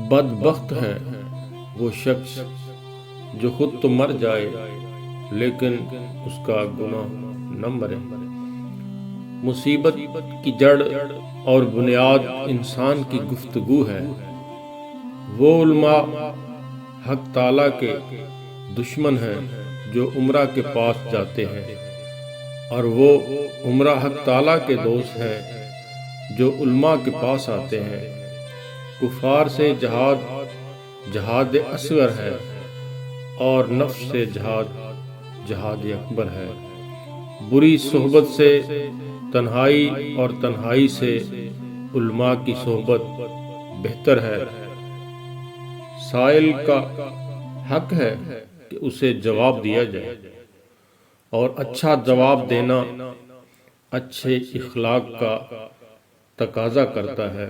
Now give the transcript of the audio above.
बदबख्त है वो शख्स जो खुद तो मर जाए लेकिन उसका गुनाह न मरे। मुसीबत की जड़ और बुनियाद इंसान की गुफ्तगू है। वो उल्मा हक ताला के दुश्मन हैं जो उम्रा के पास जाते हैं, और वो उम्रा हक ताला के दोस्त हैं जो उल्मा के पास आते हैं। कुफार से जहाद जहाद असगर है, और नफ्स से जहाद जहाद अकबर है। बुरी सोहबत से तन्हाई, और तन्हाई से उल्मा की सोहबत बेहतर है। साइल का हक है कि उसे जवाब दिया जाए, और अच्छा जवाब देना अच्छे इखलाक का तकाजा करता है।